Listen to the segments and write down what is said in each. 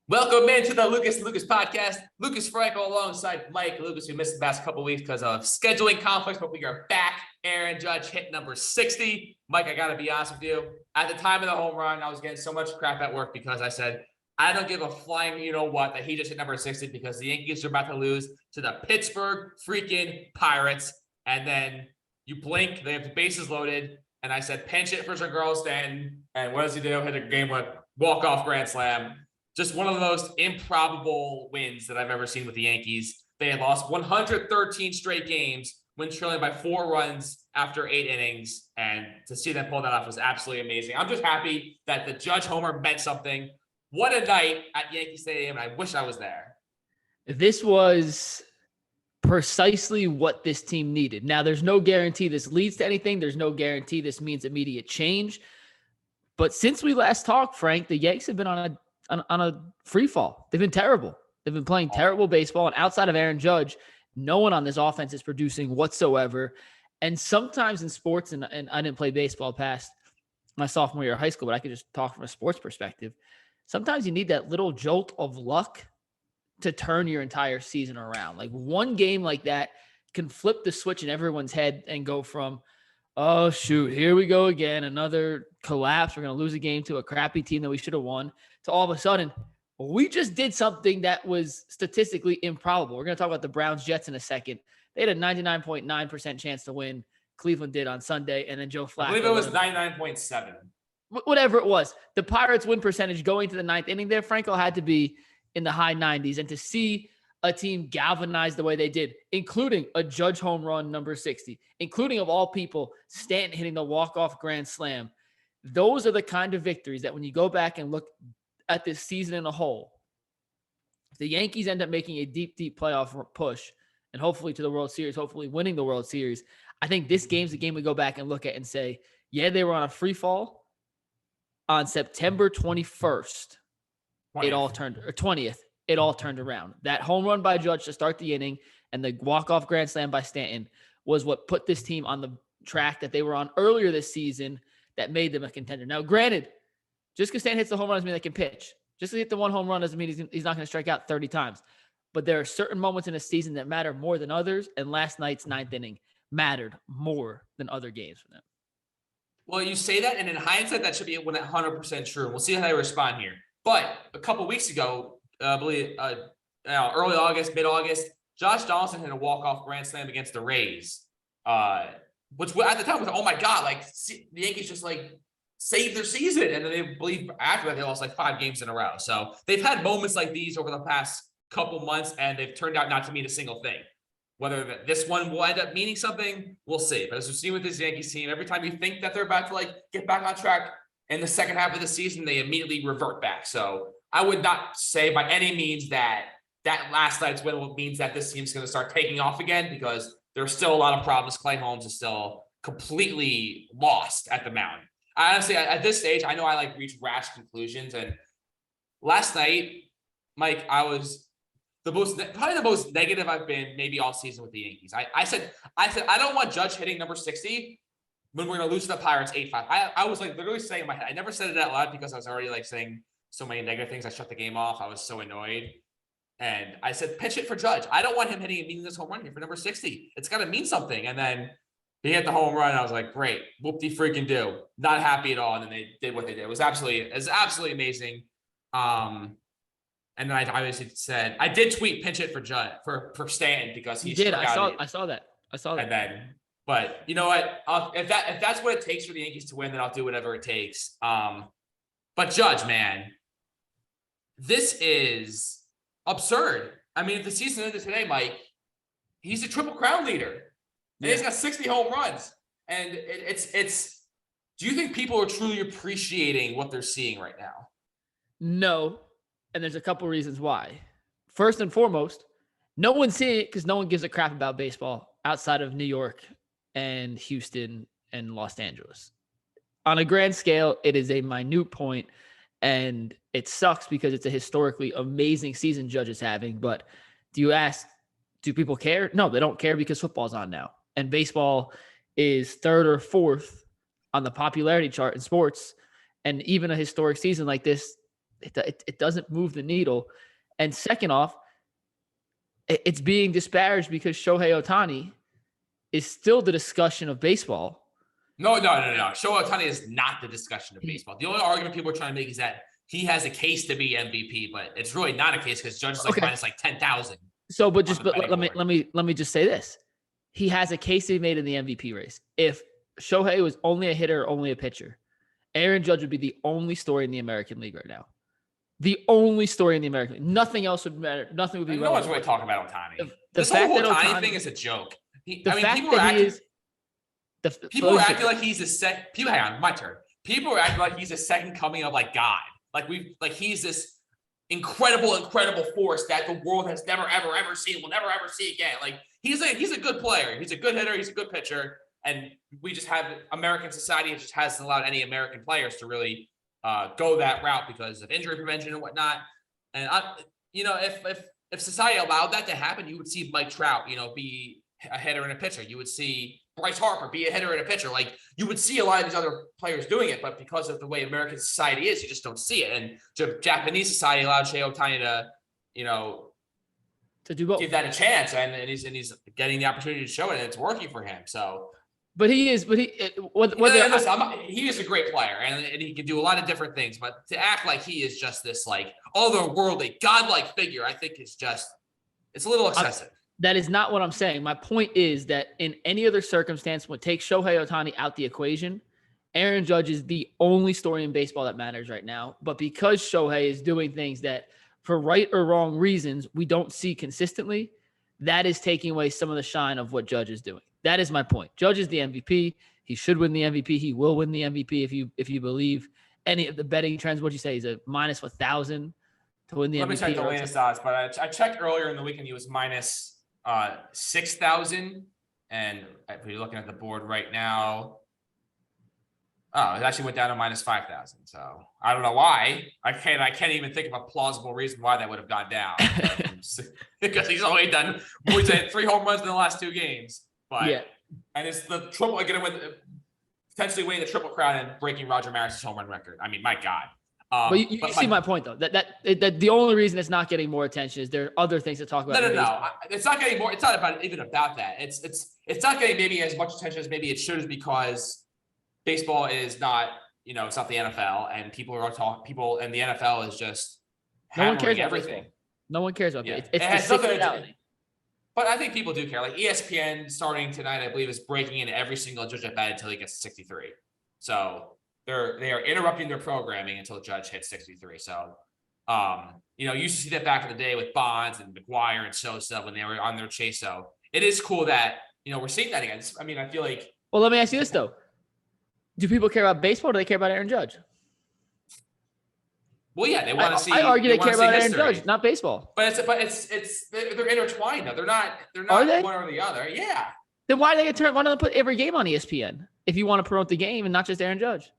Welcome into the Lucas podcast. Lucas Frankel alongside Mike Lucas. We missed the past couple weeks because of scheduling conflicts, but we are back. Aaron Judge hit number 60. Mike, I got to be honest with you. At the time of the home run, I was getting so much crap at work because I said, I don't give a flying you-know-what that he just hit number 60 because the Yankees are about to lose to the Pittsburgh freaking Pirates. And then you blink, they have the bases loaded. And I said, pinch it for Giancarlo Stanton. And what does he do? Hit a game-winning walk-off grand slam. Just one of the most improbable wins that I've ever seen with the Yankees. They had lost 113 straight games when trailing by 4 runs after 8 innings. And to see them pull that off was absolutely amazing. I'm just happy that the Judge homer meant something. What a night at Yankee Stadium. I wish I was there. This was precisely what this team needed. Now, there's no guarantee this leads to anything. There's no guarantee this means immediate change. But since we last talked, Frank, the Yanks have been on a free fall. They've been terrible. They've been playing terrible baseball. And outside of Aaron Judge, no one on this offense is producing whatsoever. And sometimes in sports, and I didn't play baseball past my sophomore year of high school, but I could just talk from a sports perspective. Sometimes you need that little jolt of luck to turn your entire season around. Like one game like that can flip the switch in everyone's head and go from, oh, shoot, here we go again. Another collapse. We're going to lose a game to a crappy team that we should have won. To all of a sudden, we just did something that was statistically improbable. We're going to talk about the Browns-Jets in a second. They had a 99.9% chance to win. Cleveland did on Sunday, and then Joe Flacco. I believe it was 99.7. Whatever it was. The Pirates' win percentage going to the ninth inning there, Franco, had to be in the high 90s. And to see a team galvanized the way they did, including a Judge home run number 60, including, of all people, Stanton hitting the walk-off grand slam. Those are the kind of victories that when you go back and look at this season in a whole, if the Yankees end up making a deep playoff push and hopefully to the World Series, hopefully winning the World Series, I think this game's the game we go back and look at and say, yeah, they were on a free fall on September 21st. 20th. It all turned, or 20th. It all turned around. That home run by Judge to start the inning and the walk-off grand slam by Stanton was what put this team on the track that they were on earlier this season that made them a contender. Now, granted, just because Stanton hits the home run doesn't mean they can pitch. Just because he hit the one home run doesn't mean he's not going to strike out 30 times. But there are certain moments in a season that matter more than others, and last night's ninth inning mattered more than other games for them. Well, you say that, and in hindsight, that should be 100% true. We'll see how they respond here. But a couple weeks ago, I believe early August, mid-August, Josh Donaldson hit a walk-off grand slam against the Rays, which at the time was, oh my God, like the Yankees just like saved their season. And then they believe after that, they lost like 5 games in a row. So they've had moments like these over the past couple months, and they've turned out not to mean a single thing. Whether this one will end up meaning something, we'll see. But as we've seen with this Yankees team, every time you think that they're about to like get back on track in the second half of the season, they immediately revert back. So I would not say by any means that last night's win means that this team's going to start taking off again, because there's still a lot of problems. Clay Holmes is still completely lost at the mound. Honestly, at this stage, I know I like reach rash conclusions. And last night, Mike, I was probably the most negative I've been maybe all season with the Yankees. I said I don't want Judge hitting number 60 when we're going to lose to the Pirates 8-5. I was like literally saying in my head. I never said it out loud because I was already like saying so many negative things. I shut the game off. I was so annoyed. And I said, pitch it for Judge. I don't want him hitting a meaningless home run here for number 60. It's got to mean something. And then he hit the home run. And I was like, great. Whoop-de-freaking do. Not happy at all. And then they did what they did. It was absolutely amazing. And then I obviously said, I did tweet pinch it for Judge, for Stanton, because he did. I saw that. And then, but you know what? If that's what it takes for the Yankees to win, then I'll do whatever it takes. But Judge, man, this is absurd. I mean, if the season ended today, Mike, he's a Triple Crown leader. And he's got 60 home runs. And it's do you think people are truly appreciating what they're seeing right now? No. And there's a couple reasons why. First and foremost, no one's seeing it because no one gives a crap about baseball outside of New York and Houston and Los Angeles. On a grand scale, it is a minute point, and it sucks because it's a historically amazing season Judge is having. But do people care? No, they don't care because football's on now. And baseball is third or fourth on the popularity chart in sports. And even a historic season like this It doesn't move the needle. And second off, it's being disparaged because Shohei Ohtani is still the discussion of baseball. No. Shohei Ohtani is not the discussion of baseball. The only argument people are trying to make is that he has a case to be MVP, but it's really not a case because Judge is minus 10,000. So, but let me just say this: he has a case to be made in the MVP race. If Shohei was only a hitter, or only a pitcher, Aaron Judge would be the only story in the American League right now. The only story in the American League. Nothing else would matter. Nothing would be. No one's really talking about Ohtani. This whole Ohtani thing is a joke. People are acting like he's the second. Hang on, my turn. People are acting like he's the second coming of God. Like he's this incredible force that the world has never ever seen. Will never ever see again. Like he's a good player. He's a good hitter. He's a good pitcher. And we just have American society just hasn't allowed any American players to really go that route because of injury prevention and whatnot. And if society allowed that to happen, you would see Mike Trout, be a hitter and a pitcher. You would see Bryce Harper be a hitter and a pitcher. Like you would see a lot of these other players doing it, but because of the way American society is, you just don't see it. And Japanese society allowed Shohei Ohtani to do both. Give that a chance, and he's getting the opportunity to show it, and it's working for him. So. But he is a great player and he can do a lot of different things, but to act like he is just this otherworldly godlike figure, I think it's a little excessive. That is not what I'm saying. My point is that in any other circumstance, when take Shohei Ohtani out the equation, Aaron Judge is the only story in baseball that matters right now. But because Shohei is doing things that for right or wrong reasons, we don't see consistently, that is taking away some of the shine of what Judge is doing. That is my point. Judge is the MVP. He should win the MVP. He will win the MVP if you believe any of the betting trends. What'd you say? He's a minus 1,000 to win the MVP. Let me check the latest odds, but I checked earlier in the weekend. He was minus 6,000, and if you're looking at the board right now, it actually went down to minus 5,000. So I don't know why. I can't even think of a plausible reason why that would have gone down because he's only done 3 home runs in the last 2 games. But yeah, and it's the triple again with potentially winning the Triple Crown and breaking Roger Maris's home run record. I mean, my God. But you see my point though. That the only reason it's not getting more attention is there are other things to talk about. No. It's not getting more. It's not even about that. It's not getting maybe as much attention as maybe it should, is because baseball is not it's not the NFL, and people and the NFL is just no one cares everything. About no one cares about it. It's it has the reality. But I think people do care. Like ESPN starting tonight, I believe, is breaking in every single Judge at bat until he gets to 63. So they are interrupting their programming until Judge hits 63. So, you used to see that back in the day with Bonds and McGuire and Sosa when they were on their chase. So it is cool that, we're seeing that again. I mean, I feel like. Well, let me ask you this though. Do people care about baseball or do they care about Aaron Judge? Well, yeah, they want to see. I argue they care about Aaron history. Judge, not baseball. But they're intertwined though. They're not Are they? one or the other. Yeah. Then why don't they put every game on ESPN if you want to promote the game and not just Aaron Judge?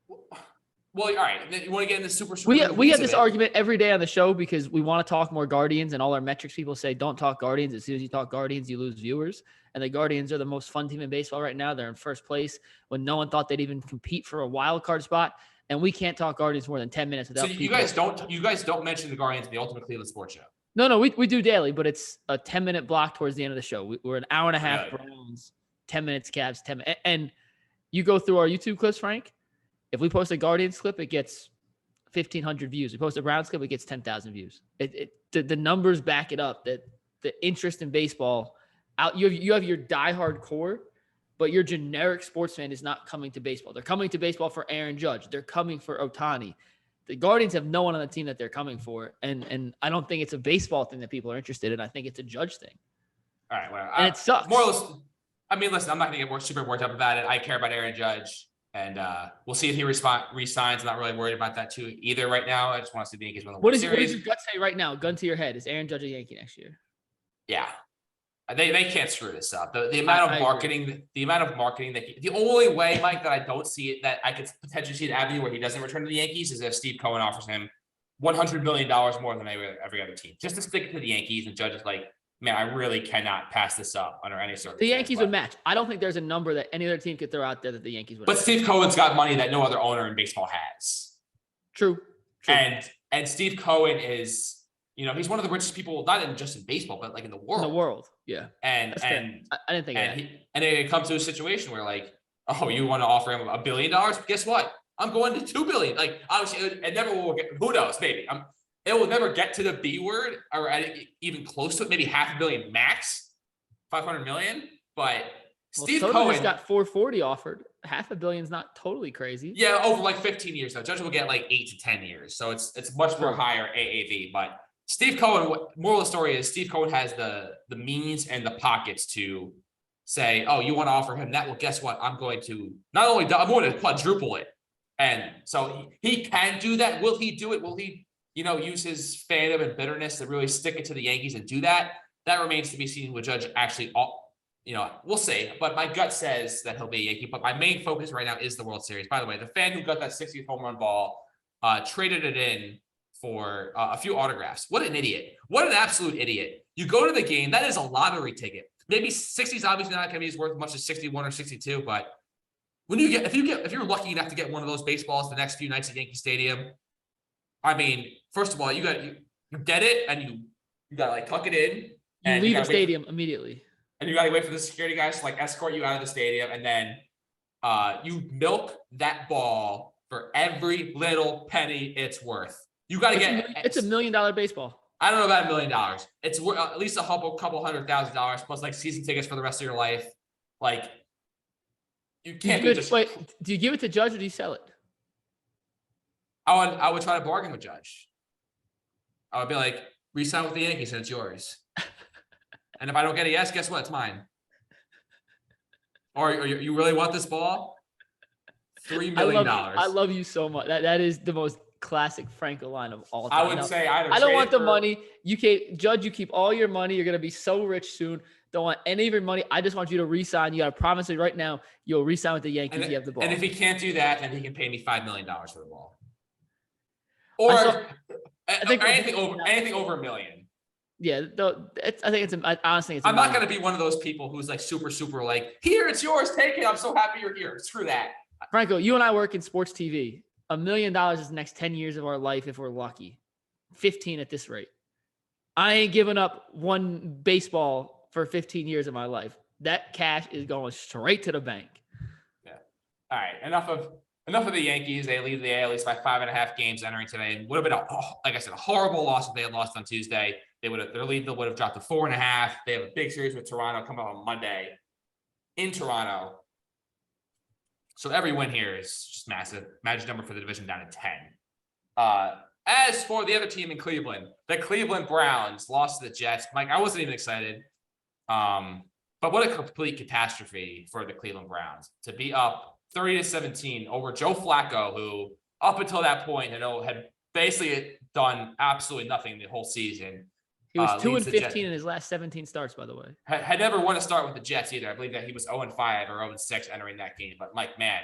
Well, all right. You want to get in the super. We have this argument every day on the show because we want to talk more Guardians, and all our metrics people say don't talk Guardians. As soon as you talk Guardians, you lose viewers. And the Guardians are the most fun team in baseball right now. They're in first place when no one thought they'd even compete for a wild card spot. And we can't talk Guardians more than 10 minutes without. So you guys don't mention the Guardians in the Ultimate Cleveland Sports Show. No, we do daily, but it's a 10-minute block towards the end of the show. We're an hour and a half Browns, 10 minutes Cavs, 10 minutes. And you go through our YouTube clips, Frank. If we post a Guardians clip, it gets 1,500 views. We post a Browns clip, it gets 10,000 views. The numbers back it up that the interest in baseball you have your diehard core, but your generic sports fan is not coming to baseball. They're coming to baseball for Aaron Judge. They're coming for Ohtani. The Guardians have no one on the team that they're coming for. And I don't think it's a baseball thing that people are interested in. I think it's a Judge thing. All right. Well, and it sucks. More or less, listen, I'm not going to get super worked up about it. I care about Aaron Judge, and we'll see if he resigns. I'm not really worried about that too either right now. I just want to see the Yankees win the World Series. What does your gut say right now? Gun to your head. Is Aaron Judge a Yankee next year? Yeah. They can't screw this up. The amount of marketing, the only way, Mike, that I don't see it, that I could potentially see an avenue where he doesn't return to the Yankees is if Steve Cohen offers him $100 million more than every other team, just to stick to the Yankees. And Judge is like, man, I really cannot pass this up under any circumstance. The Yankees would match. I don't think there's a number that any other team could throw out there that the Yankees would. But Steve Cohen's got money that no other owner in baseball has. True. And And Steve Cohen is, he's one of the richest people, not in just in baseball, but like in the world. In the world, yeah. And That's fair. I didn't think of that. And then it comes to a situation where like, oh, you want to offer him $1 billion? Guess what? I'm going to $2 billion. Like, obviously, it never will get. Who knows? Maybe it will never get to the B word or even close to it. Maybe $500 million max, 500 million. But Steve Cohen just got 440 offered. $500 million is not totally crazy. Yeah, over like 15 years though. Judge will get like 8 to 10 years, so it's much more higher AAV. But Steve Cohen, moral of the story is Steve Cohen has the means and the pockets to say, oh, you want to offer him that? Well, guess what? I'm going to quadruple it. And so he can do that. Will he do it? Will he, use his fandom and bitterness to really stick it to the Yankees and do that? That remains to be seen with Judge actually, we'll see. But my gut says that he'll be a Yankee. But my main focus right now is the World Series. By the way, the fan who got that 60th home run ball traded it in for a few autographs. What an idiot. What an absolute idiot. You go to the game. That is a lottery ticket. Maybe 60 is obviously not going to be as worth as much as 61 or 62, but if you're lucky enough to get one of those baseballs the next few nights at Yankee Stadium, I mean, first of all, you get it and you got to like tuck it in. You leave the stadium immediately. And you got to wait for the security guys to like escort you out of the stadium. And then you milk that ball for every little penny it's worth. You got to it's $1 million baseball. I don't know about $1 million. It's at least a couple $100,000 plus like season tickets for the rest of your life. Like you can't wait. Do you give it to Judge or do you sell it? I would try to bargain with Judge. I would be like, re-sign with the Yankees and it's yours. And if I don't get a yes, guess what? It's mine. Or you really want this ball? $3 million. I love you so much. That is the most classic Frankel line of all time. I would say I don't want the money. You can't, Judge, you keep all your money. You're going to be so rich soon. Don't want any of your money. I just want you to re-sign. You got to promise me right now you'll re-sign with the Yankees. You have the ball. And if he can't do that, then he can pay me $5 million for the ball. Or anything over $1 million. Yeah, honestly, it's. I'm not going to be one of those people who's like super like, here, it's yours, take it. I'm so happy you're here. Screw that. Franco, you and I work in sports TV. $1 million is the next 10 years of our life if we're lucky. 15 at this rate. I ain't giving up one baseball for 15 years of my life. That cash is going straight to the bank. Yeah. All right. Enough of the Yankees. They lead the AL East by 5.5 games entering today. And would have been like I said, a horrible loss if they had lost on Tuesday. Their lead would have dropped to 4.5. They have a big series with Toronto coming up on Monday in Toronto. So every win here is just massive. Magic number for the division down to 10. As for the other team in Cleveland, the Cleveland Browns lost to the Jets. Mike, I wasn't even excited. But what a complete catastrophe for the Cleveland Browns to be up 30-17 over Joe Flacco, who up until that point had basically done absolutely nothing the whole season. He was 2-15 in his last 17 starts, by the way. Had never won a start with the Jets either. I believe that he was 0-5 or 0-6 entering that game. But Mike, man,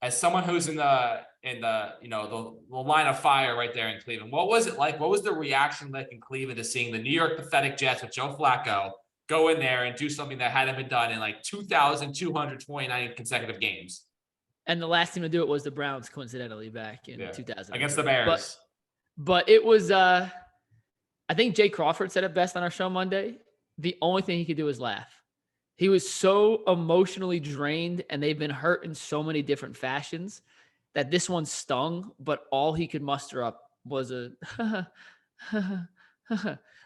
as someone who's in the line of fire right there in Cleveland, what was it like? What was the reaction like in Cleveland to seeing the New York pathetic Jets with Joe Flacco go in there and do something that hadn't been done in like 2,229 consecutive games? And the last team to do it was the Browns, coincidentally, back in 2000 against the Bears. But it was. I think Jay Crawford said it best on our show Monday. The only thing he could do is laugh. He was so emotionally drained, and they've been hurt in so many different fashions that this one stung, but all he could muster up was a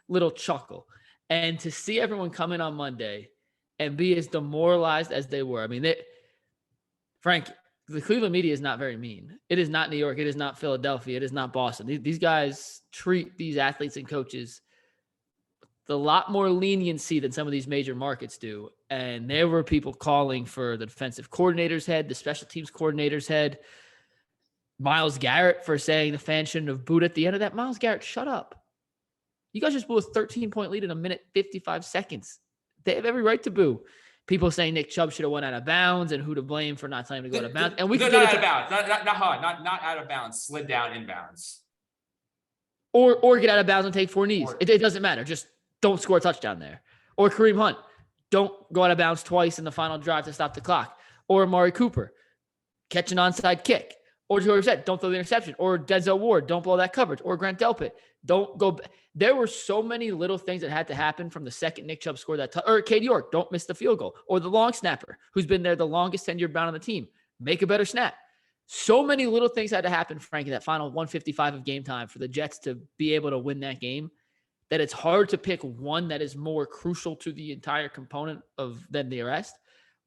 little chuckle. And to see everyone come in on Monday and be as demoralized as they were. I mean, Frank, the Cleveland media is not very mean. It is not New York. It is not Philadelphia. It is not Boston. These guys treat these athletes and coaches with a lot more leniency than some of these major markets do. And there were people calling for the defensive coordinator's head, the special teams coordinator's head, Myles Garrett for saying the fans shouldn't have booed at the end of that. Myles Garrett, shut up. You guys just blew a 13-point lead in a minute, 55 seconds. They have every right to boo. People saying Nick Chubb should have went out of bounds and who to blame for not telling him to go out of bounds. And we can not out of bounds. Not out of bounds. Slid down inbounds. Or get out of bounds and take 4 knees. It doesn't matter. Just don't score a touchdown there. Or Kareem Hunt. Don't go out of bounds twice in the final drive to stop the clock. Or Amari Cooper. Catch an onside kick. Or Jacoby Brissett, don't throw the interception. Or Denzel Ward, don't blow that coverage. Or Grant Delpit, don't go. There were so many little things that had to happen from the second Nick Chubb scored that or Cade York, don't miss the field goal. Or the long snapper, who's been there the longest tenured Brown on the team, make a better snap. So many little things had to happen, Frank, in that final 155 of game time for the Jets to be able to win that game, that it's hard to pick one that is more crucial to the entire component of than the rest.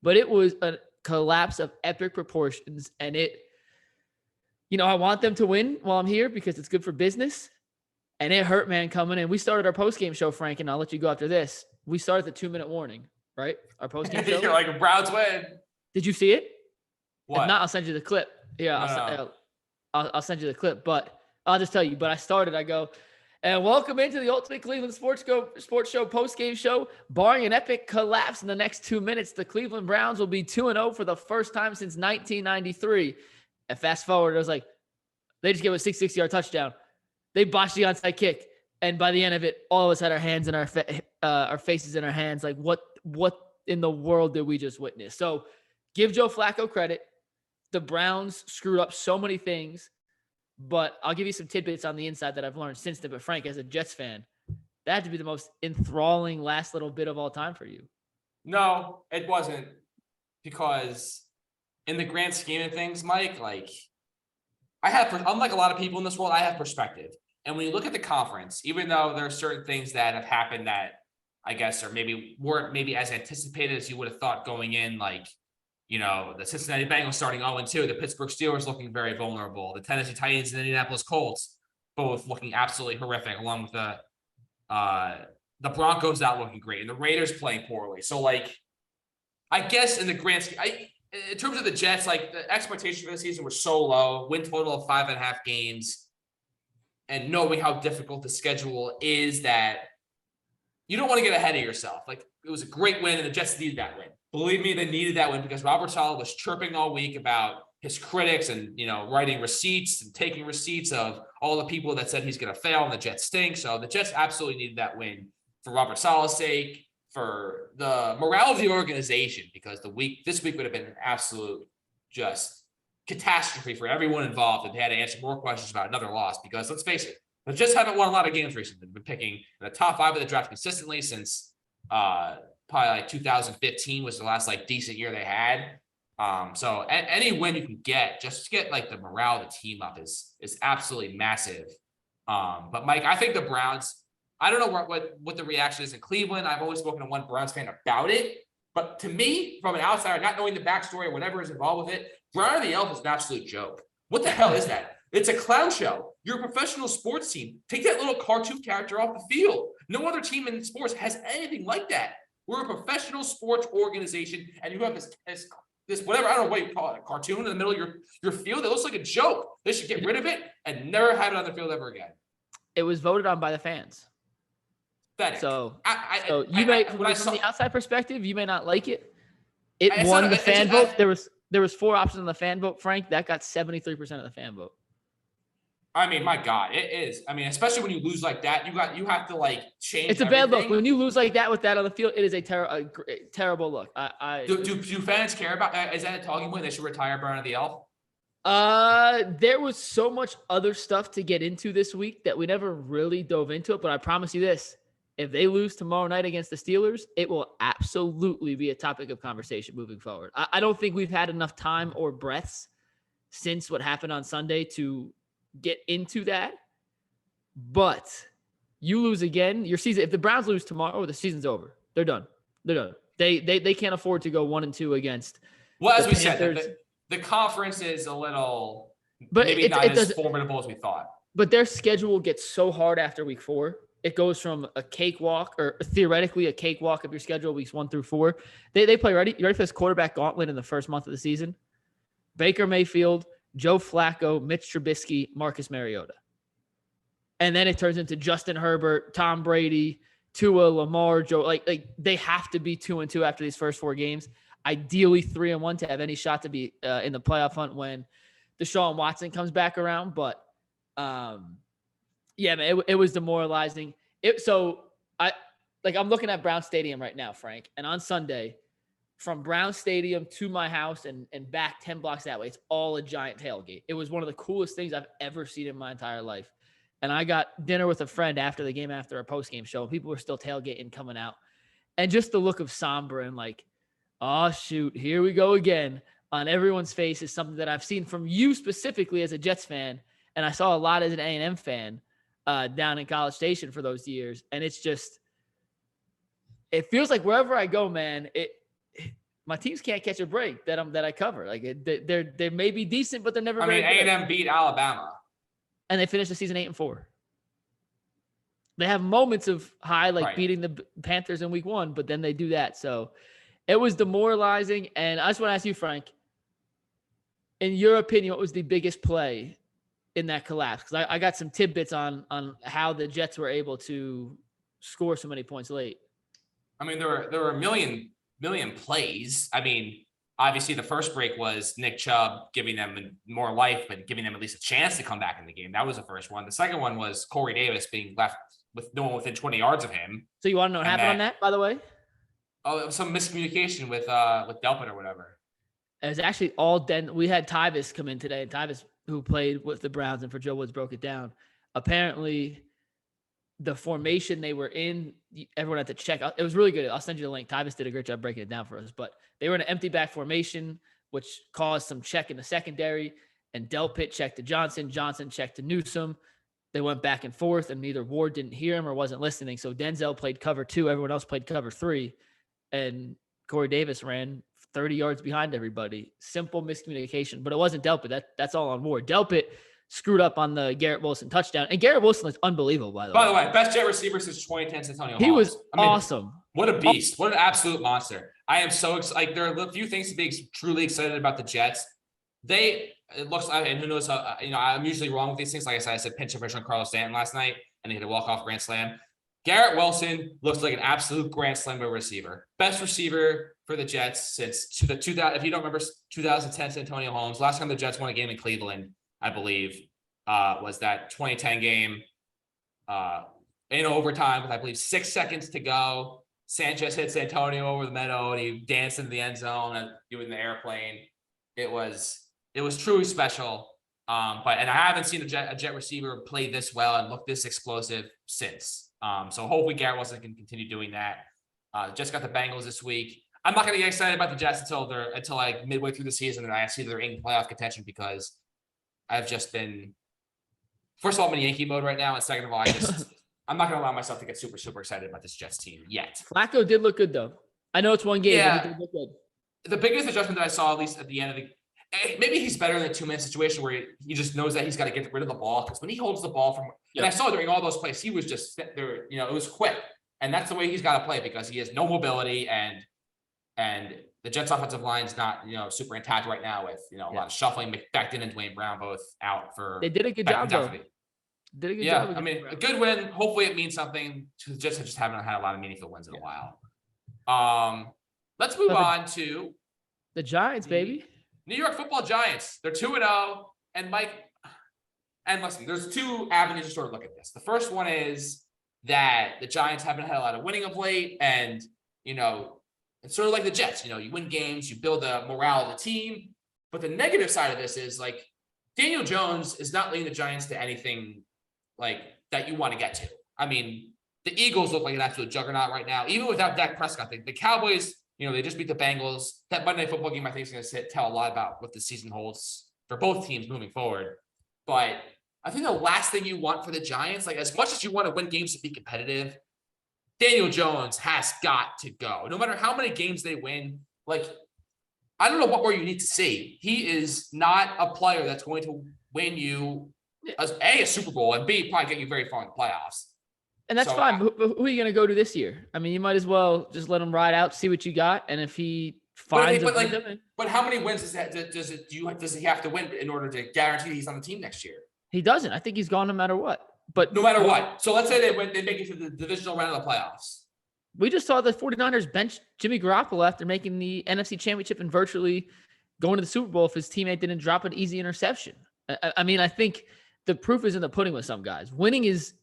But it was a collapse of epic proportions, and I want them to win while I'm here because it's good for business. And it hurt, man, coming in. We started our post-game show, Frank, and I'll let you go after this. We started the 2-minute warning, right? Our post-game show. You're like, Browns win. Did you see it? What? If not, I'll send you the clip. Yeah, I'll send you the clip. But I'll just tell you. But I go, and welcome into the Ultimate Cleveland Sports Show post-game show. Barring an epic collapse in the next 2 minutes, the Cleveland Browns will be 2-0 for the first time since 1993. And fast forward, it was like, they just gave a 660-yard touchdown. They botched the onside kick. And by the end of it, all of us had our hands in our faces in our hands. Like, what in the world did we just witness? So give Joe Flacco credit. The Browns screwed up so many things, but I'll give you some tidbits on the inside that I've learned since then. But Frank, as a Jets fan, that had to be the most enthralling last little bit of all time for you. No, it wasn't, because in the grand scheme of things, Mike, like, unlike a lot of people in this world, I have perspective. And when you look at the conference, even though there are certain things that have happened that I guess are weren't maybe as anticipated as you would have thought going in, like, the Cincinnati Bengals starting 0-2, the Pittsburgh Steelers looking very vulnerable, the Tennessee Titans and the Indianapolis Colts both looking absolutely horrific, along with the Broncos not looking great, and the Raiders playing poorly. So, like, I guess in the grand scheme, in terms of the Jets, like, the expectations for the season were so low, win total of 5.5 games, and knowing how difficult the schedule is, that you don't want to get ahead of yourself. Like, it was a great win, and the Jets needed that win. Believe me, they needed that win, because Robert Saleh was chirping all week about his critics and, writing receipts and taking receipts of all the people that said he's going to fail and the Jets stink. So the Jets absolutely needed that win for Robert Saleh's sake, for the morale of the organization, because this week would have been an absolute just catastrophe for everyone involved if they had to answer more questions about another loss. Because let's face it, the Jets haven't won a lot of games recently. They've been picking in the top 5 of the draft consistently since probably like 2015 was the last like decent year they had. So any win you can get, just to get like the morale of the team up, is absolutely massive. But Mike, I think the Browns, I don't know what the reaction is in Cleveland. I've always spoken to one Browns fan about it, but to me, from an outsider, not knowing the backstory or whatever is involved with it, Brian the Elf is an absolute joke. What the hell is that? It's a clown show. You're a professional sports team. Take that little cartoon character off the field. No other team in sports has anything like that. We're a professional sports organization, and you have this whatever, I don't know what you call it, a cartoon in the middle of your field that looks like a joke. They should get rid of it and never have it on the field ever again. It was voted on by the fans. Pathetic. So from from the outside perspective, you may not like it. It won the fan vote. There was 4 options on the fan vote, Frank. That got 73% of the fan vote. I mean, my God, it is. I mean, especially when you lose like that, you have to like change. It's a bad look when you lose like that with that on the field. It is a terrible look. Do fans care about? Is that a talking point? They should retire Brian the Elf. There was so much other stuff to get into this week that we never really dove into it. But I promise you this: if they lose tomorrow night against the Steelers, it will absolutely be a topic of conversation moving forward. I don't think we've had enough time or breaths since what happened on Sunday to get into that. But you lose again, your season. If the Browns lose tomorrow, the season's over. They're done. They can't afford to go 1-2 against. Well, as we said, the conference is a little, but maybe not as formidable as we thought. But their schedule gets so hard after week 4. It goes from a cakewalk, or theoretically a cakewalk of your schedule weeks 1 through 4. They play ready. You ready for this quarterback gauntlet in the first month of the season? Baker Mayfield, Joe Flacco, Mitch Trubisky, Marcus Mariota. And then it turns into Justin Herbert, Tom Brady, Tua, Lamar, Joe. Like they have to be 2-2 after these first 4 games. Ideally 3-1 to have any shot to be in the playoff hunt when Deshaun Watson comes back around. But yeah, man, it was demoralizing. I'm looking at Brown Stadium right now, Frank, and on Sunday, from Brown Stadium to my house and back 10 blocks that way. It's all a giant tailgate. It was one of the coolest things I've ever seen in my entire life. And I got dinner with a friend after the game, after a post-game show, and people were still tailgating coming out. And just the look of somber and like, oh, shoot, here we go again on everyone's face is something that I've seen from you specifically as a Jets fan. And I saw a lot as an A&M fan down in College Station for those years. And it's just, it feels like wherever I go, man, my teams can't catch a break that I cover. Like they may be decent, but they're never. I mean, A&M beat Alabama, and they finished the season 8-4. They have moments of high, like beating the Panthers in week 1, but then they do that. So it was demoralizing. And I just want to ask you, Frank, in your opinion, what was the biggest play in that collapse? Because I got some tidbits on how the Jets were able to score so many points late. I mean, there were a million plays. I mean, obviously the first break was Nick Chubb giving them more life, but giving them at least a chance to come back in the game. That was the first one. The second one was Corey Davis being left with no one within 20 yards of him. So you want to know what happened on that, by the way? Oh, it was some miscommunication with Delpit or whatever. It was actually all we had Tyvis come in today, and Tyvis, who played with the Browns and for Joe Woods, broke it down. Apparently, the formation they were in, everyone had to check. It was really good. I'll send you the link. Tyvis did a great job breaking it down for us. But they were in an empty back formation, which caused some check in the secondary. And Delpit checked to Johnson. Johnson checked to Newsome. They went back and forth, and neither Ward didn't hear him or wasn't listening. So Denzel played cover 2. Everyone else played cover 3. And Corey Davis ran 30 yards behind everybody. Simple miscommunication. But it wasn't Delpit. That's all on Ward. Delpit screwed up on the Garrett Wilson touchdown. And Garrett Wilson is unbelievable, by the way. By the way, best Jet receiver since 2010 Antonio Holmes. He was awesome. What a beast. What an absolute monster. I am so excited. Like, there are a few things to be truly excited about the Jets. It looks like, and who knows, I'm usually wrong with these things. Like I said pinch hitter on Carlos Stanton last night, and he hit a walk-off grand slam. Garrett Wilson looks like an absolute grand slam receiver. Best receiver for the Jets since if you don't remember 2010 San Antonio Holmes. Last time the Jets won a game in Cleveland, I believe, was that 2010 game in overtime with, I believe, 6 seconds to go. Sanchez hits Antonio over the middle, and he danced into the end zone and doing the airplane. It was truly special. But I haven't seen a Jet receiver play this well and look this explosive since. So hopefully Garrett Wilson can continue doing that. Just got the Bengals this week. I'm not going to get excited about the Jets until like midway through the season and I see they're in playoff contention, because I've just been, first of all, I'm in Yankee mode right now, and second of all, I'm not going to allow myself to get super, super excited about this Jets team yet. Flacco did look good, though. I know it's one game, but he did look good. The biggest adjustment that I saw, at least at the end of the maybe he's better in a 2-man situation where he just knows that he's got to get rid of the ball, because when he holds the ball and I saw during all those plays, he was just there, it was quick, and that's the way he's got to play, because he has no mobility, and the Jets offensive line is not, super intact right now with, a lot of shuffling. Becton and Dwayne Brown both out for. They did a good job, though. Did a good job. I mean, a good win. Hopefully it means something. The Jets just haven't had a lot of meaningful wins in a while. Let's move on to the Giants, baby. New York Football Giants. They're 2-0. And Mike, and listen, there's 2 avenues to sort of look at this. The first one is that the Giants haven't had a lot of winning of late, and it's sort of like the Jets. You win games, you build the morale of the team. But the negative side of this is, like, Daniel Jones is not leading the Giants to anything like that you want to get to. I mean, the Eagles look like an absolute juggernaut right now, even without Dak Prescott. The Cowboys, they just beat the Bengals. That Monday Night Football game, I think, is going to tell a lot about what the season holds for both teams moving forward. But I think the last thing you want for the Giants, like, as much as you want to win games to be competitive, Daniel Jones has got to go. No matter how many games they win, like, I don't know what more you need to see. He is not a player that's going to win you a Super Bowl, and B, probably get you very far in the playoffs. And that's fine. Who are you going to go to this year? I mean, you might as well just let him ride out, see what you got, and if he finds but how many wins does he have to win in order to guarantee he's on the team next year? He doesn't. I think he's gone no matter what. But no matter what. So let's say they make it to the divisional round of the playoffs. We just saw the 49ers bench Jimmy Garoppolo after making the NFC Championship and virtually going to the Super Bowl if his teammate didn't drop an easy interception. I mean, I think the proof is in the pudding with some guys. Winning is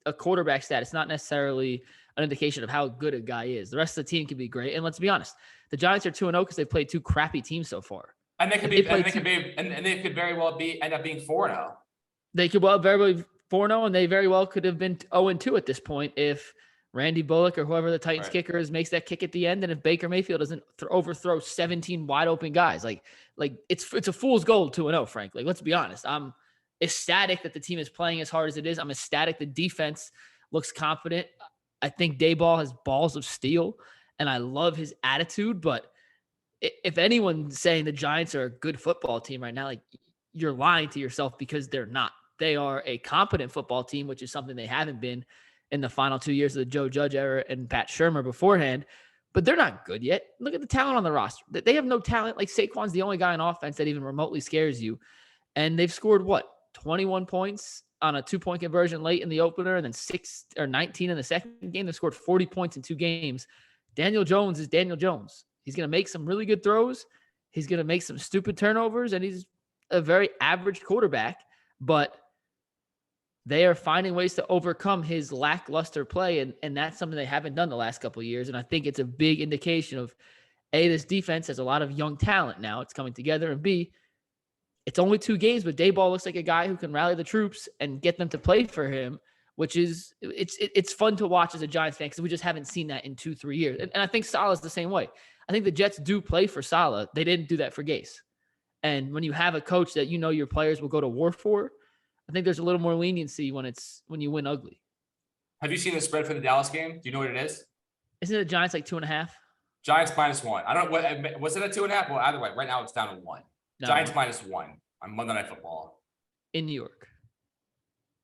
a quarterback stat. It's not necessarily an indication of how good a guy is. The rest of the team can be great. And let's be honest, The Giants are 2-0 because they've played two crappy teams so far. And they could be, and they could very well end up being 4-0. They could very well 4-0, and they very well could have been 0-2 at this point if Randy Bullock or whoever the Titans kicker is makes that kick at the end, and if Baker Mayfield doesn't overthrow 17 wide open guys. Like it's a fool's gold 2-0, frankly. Let's be honest. I'm ecstatic that the team is playing as hard as it is. I'm ecstatic the defense looks confident. I think Dayball has balls of steel, and I love his attitude. But if anyone's saying the Giants are a good football team right now, like, you're lying to yourself, because they're not. They are a competent football team, which is something they haven't been in the final 2 years of the Joe Judge era and Pat Shurmur beforehand. But they're not good yet. Look at the talent on the roster. They have no talent. Like, Saquon's the only guy on offense that even remotely scares you. And they've scored 21 points on a 2-point conversion late in the opener, and then 19 in the second game. They scored 40 points in 2 games. Daniel Jones is Daniel Jones. He's going to make some really good throws. He's going to make some stupid turnovers, and he's a very average quarterback, but they are finding ways to overcome his lackluster play. And that's something they haven't done the last couple of years. And I think it's a big indication of A, this defense has a lot of young talent now. It's coming together. And B, it's only 2 games, but Dayball looks like a guy who can rally the troops and get them to play for him, which is, it's fun to watch as a Giants fan, because we just haven't seen that in 2-3 years. And I think Salah's the same way. I think the Jets do play for Salah. They didn't do that for Gase. And when you have a coach that your players will go to war for, I think there's a little more leniency when you win ugly. Have you seen the spread for the Dallas game? Do you know what it is? Isn't it the Giants like 2.5? Giants -1. I don't know. Was it a 2.5? Well, either way, right now it's down to 1. No. Giants -1 on Monday Night Football. In New York.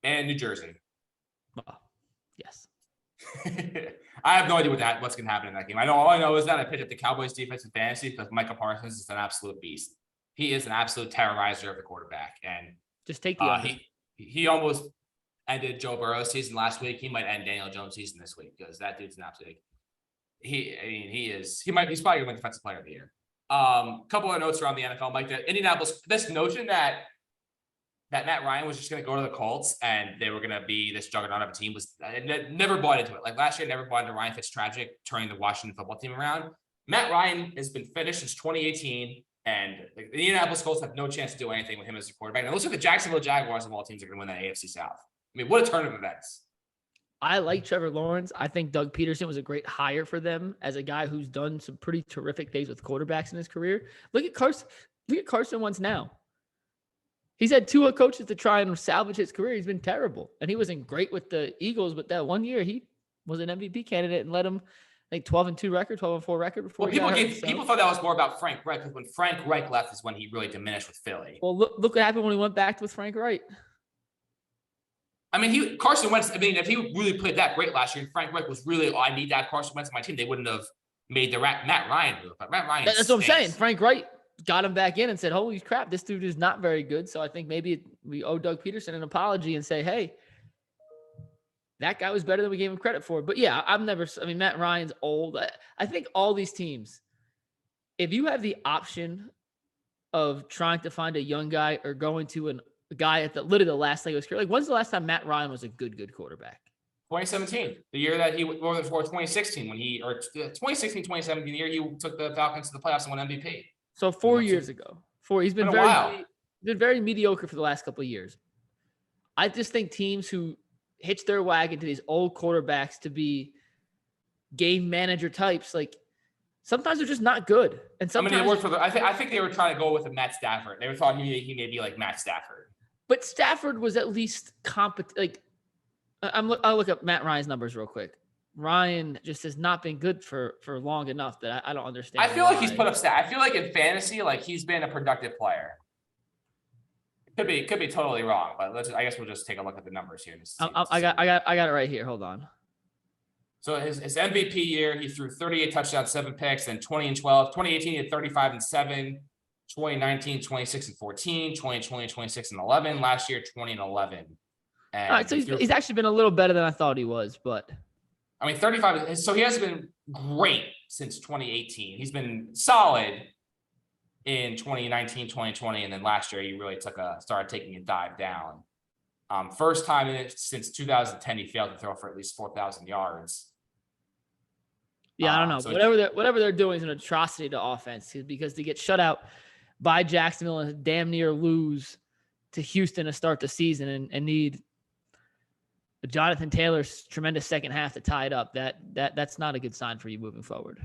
And New Jersey. Well, yes. I have no idea what's going to happen in that game. All I know is that I picked up the Cowboys defense in fantasy because Micah Parsons is an absolute beast. He is an absolute terrorizer of the quarterback. And just take the he almost ended Joe Burrow's season last week. He might end Daniel Jones' season this week, because that dude's an absolute. He's probably going to win Defensive Player of the Year. Couple of notes around the NFL, Mike. The Indianapolis, this notion that Matt Ryan was just going to go to the Colts and they were going to be this juggernaut of a team I never bought into it. Like last year, I never bought into Ryan Fitzpatrick turning the Washington football team around. Matt Ryan has been finished since 2018. And the Indianapolis Colts have no chance to do anything with him as a quarterback. And it looks like the Jacksonville Jaguars of all teams are going to win that AFC South. I mean, what a turn of events. I like Trevor Lawrence. I think Doug Peterson was a great hire for them as a guy who's done some pretty terrific things with quarterbacks in his career. Look at Carson Wentz now. He's had 2 coaches to try and salvage his career. He's been terrible. And he wasn't great with the Eagles, but that one year he was an MVP candidate and led them, I think, 12-2 record, 12-4 record before. Well, people thought that was more about Frank Reich, because when Frank Reich left is when he really diminished with Philly. Well, look what happened when he went back with Frank Reich. I mean, Carson Wentz. I mean, if he really played that great last year, and Frank Reich was really, I need that Carson Wentz on my team, they wouldn't have made the Matt Ryan move. But Matt Ryan. That's what I'm saying. Frank Reich got him back in and said, "Holy crap, this dude is not very good." So I think maybe we owe Doug Peterson an apology and say, "Hey, that guy was better than we gave him credit for." But yeah, Matt Ryan's old. I think all these teams, if you have the option of trying to find a young guy or going to a guy at literally the last leg of his career, like, when's the last time Matt Ryan was a good quarterback? 2017, the year that before 2016, 2017, the year he took the Falcons to the playoffs and won MVP. So 4 years ago. He's been very mediocre for the last couple of years. I just think teams who hitch their wagon to these old quarterbacks to be game manager types, like, sometimes they're just not good. And sometimes they worked for I think they were trying to go with a Matt Stafford. They were thought he may be like Matt Stafford. But Stafford was at least competent. Like, I'll look up Matt Ryan's numbers real quick. Ryan just has not been good for long enough that I don't understand. I feel like he's put up stats. I feel like in fantasy, like, he's been a productive player. Could be totally wrong, but I guess we'll just take a look at the numbers here. I got it right here. Hold on. So his MVP year, he threw 38 touchdowns, 7 picks, and 20 and 12. 2018, he had 35 and 7. 2019, 26 and 14. 2020, 26 and 11. Last year, 20 and 11. And all right, so he's actually been a little better than I thought he was, but I mean, 35. So he hasn't been great since 2018. He's been solid in 2019, 2020, and then last year he really started taking a dive down. First time since 2010 he failed to throw for at least 4,000 yards. Yeah, I don't know. So Whatever they're doing is an atrocity to offense because to get shut out by Jacksonville and damn near lose to Houston to start the season and need Jonathan Taylor's tremendous second half to tie it up. That's not a good sign for you moving forward.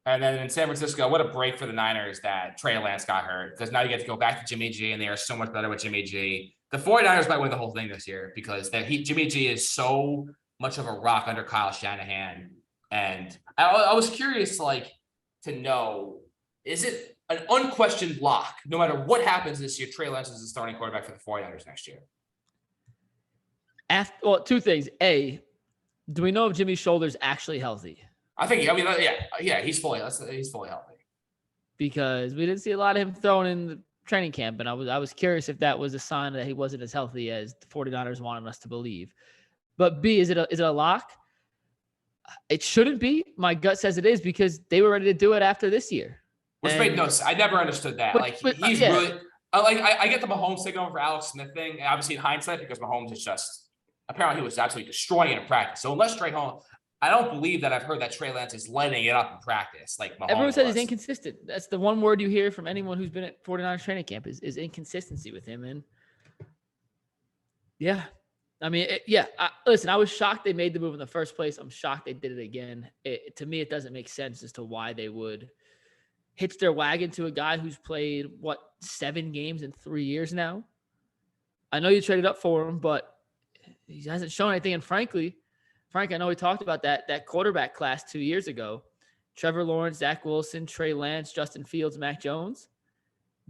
And then in San Francisco, what a break for the Niners that Trey Lance got hurt, because now you get to go back to Jimmy G, and they are so much better with Jimmy G. The 49ers might win the whole thing this year because Jimmy G is so much of a rock under Kyle Shanahan. And I was curious, to know, is it an unquestioned lock? No matter what happens this year, Trey Lance is the starting quarterback for the 49ers next year. Two things. A, do we know if Jimmy's shoulder is actually healthy? He's fully healthy. Because we didn't see a lot of him throwing in the training camp, and I was curious if that was a sign that he wasn't as healthy as the 49ers wanted us to believe. But B, is it a lock? It shouldn't be. My gut says it is because they were ready to do it after this year. Which made no sense. I never understood that. He's really I get the Mahomes taking over for Alex Smith thing, and obviously in hindsight, because Mahomes is just apparently he was absolutely destroying it in practice. So unless Trey Lance, I don't believe that I've heard that Trey Lance is lighting it up in practice like Mahomes. Everyone says he's inconsistent. That's the one word you hear from anyone who's been at 49ers training camp is inconsistency with him. And yeah, I mean, listen, I was shocked they made the move in the first place. I'm shocked they did it again. To me, it doesn't make sense as to why they would hitch their wagon to a guy who's played 7 games in 3 years now. I know you traded up for him, but he hasn't shown anything. And Frank, I know we talked about that quarterback class 2 years ago. Trevor Lawrence, Zach Wilson, Trey Lance, Justin Fields, Mac Jones.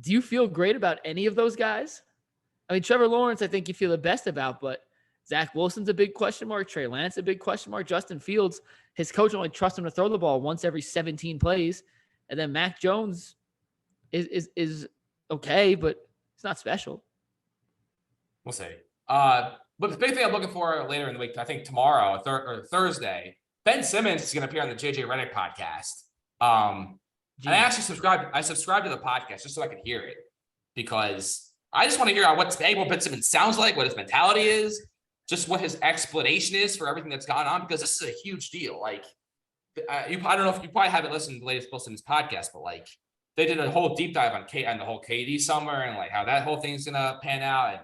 Do you feel great about any of those guys? I mean, Trevor Lawrence, I think you feel the best about, but Zach Wilson's a big question mark. Trey Lance, a big question mark. Justin Fields, his coach only trusts him to throw the ball once every 17 plays. And then Mac Jones is okay, but it's not special. We'll see. But the big thing I'm looking for later in the week, I think tomorrow or Thursday, Ben Simmons is going to appear on the JJ Redick podcast. And I actually subscribed to the podcast just so I could hear it, because I just want to hear what Ben Simmons sounds like, what his mentality is, just what his explanation is for everything that's gone on, because this is a huge deal. I don't know if you probably haven't listened to the latest Bill Simmons podcast, but they did a whole deep dive on the whole KD summer and how that whole thing's going to pan out and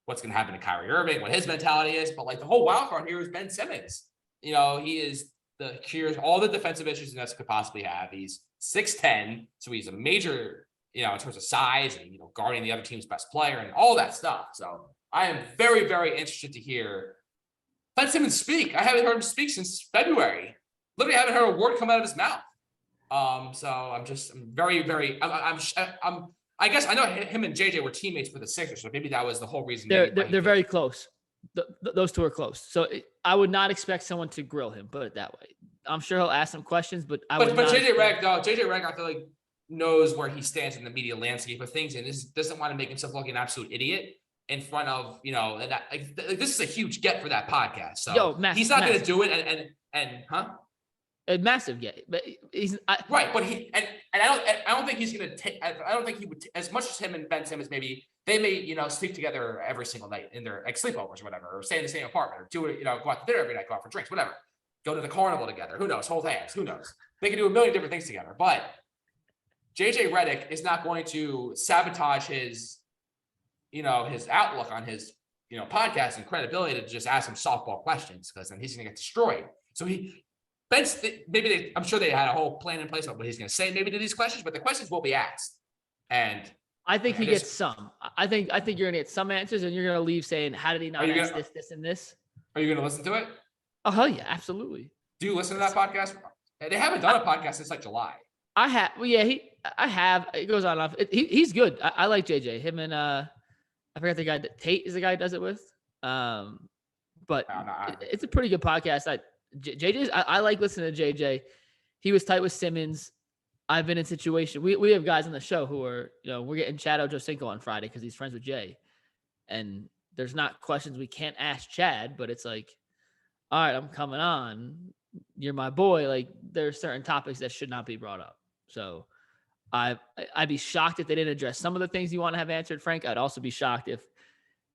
what's going to happen to Kyrie Irving, what his mentality is. But the whole wild card here is Ben Simmons. He is cures all the defensive issues the Nets could possibly have. He's 6'10", so he's a major, in terms of size and, guarding the other team's best player and all that stuff. So I am very, very interested to hear Ben Simmons speak. I haven't heard him speak since February. Literally haven't heard a word come out of his mouth. So I'm very, very, I guess I know him and JJ were teammates for the Sixers, so maybe that was the whole reason. They're very close. Those two are close. So I would not expect someone to grill him, put it that way. I'm sure he'll ask some questions, but JJ Redick, I feel like knows where he stands in the media landscape of things, and doesn't want to make himself look like an absolute idiot in front of, this is a huge get for that podcast. So he's not going to do it. A massive get, but he's right. But I don't think he's going to take. I don't think he would, as much as him and Ben Simmons, maybe they may, sleep together every single night in their sleepovers or whatever, or stay in the same apartment, or do it, go out to dinner every night, go out for drinks, whatever, go to the carnival together. Who knows? Hold hands. Who knows? They can do a million different things together. But JJ Redick is not going to sabotage his, his outlook on his, podcast and credibility to just ask him softball questions, because then he's going to get destroyed. So I'm sure they had a whole plan in place about what he's going to say maybe to these questions, but the questions will be asked. And I think he gets some. I think you're going to get some answers, and you're going to leave saying, how did he not ask this, and this? Are you going to listen to it? Oh, hell yeah, absolutely. Do you listen to that podcast? They haven't done a podcast since July. I have. Well, yeah, I have. It goes on and off. He's good. I like JJ. Him and I forgot the guy. Tate is the guy he does it with. But it's a pretty good podcast. I like listening to JJ. He was tight with Simmons. I've been in situation. We have guys on the show who are, we're getting Chad Ochocinco on Friday because he's friends with Jay. And there's not questions we can't ask Chad, but it's like, all right, I'm coming on. You're my boy. There are certain topics that should not be brought up. So I'd be shocked if they didn't address some of the things you want to have answered, Frank. I'd also be shocked if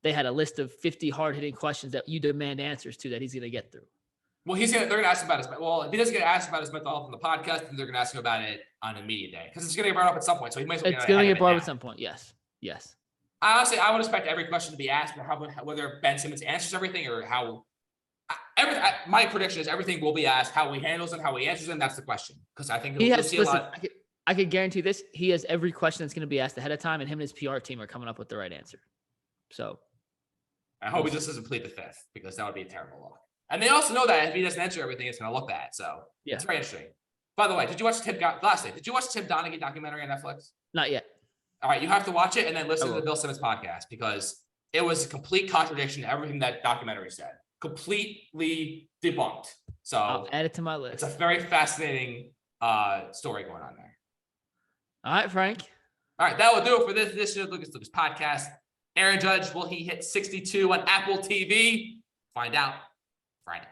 they had a list of 50 hard-hitting questions that you demand answers to that he's going to get through. Well, they're gonna ask him about his. Well, if he doesn't get asked about his mental health on the podcast, then they're gonna ask him about it on a media day because it's gonna get brought up at some point. So he might as well. It's going to get brought up at some point. Yes. I would expect every question to be asked, whether Ben Simmons answers everything or how. My prediction is everything will be asked. How he handles them, how he answers them. That's the question because I think you'll see a lot. I could guarantee this. He has every question that's going to be asked ahead of time, and him and his PR team are coming up with the right answer. So I hope he just doesn't plead the fifth because that would be a terrible law. And they also know that if he doesn't answer everything, it's going to look bad. So it's very interesting. By the way, did you watch Tim Donaghy documentary on Netflix? Not yet. All right, you have to watch it and then listen to the Bill Simmons podcast because it was a complete contradiction to everything that documentary said. Completely debunked. So I'll add it to my list. It's a very fascinating story going on there. All right, Frank. All right, that will do it for this edition of Lucas podcast. Aaron Judge, will he hit 62 on Apple TV? Find out Friday.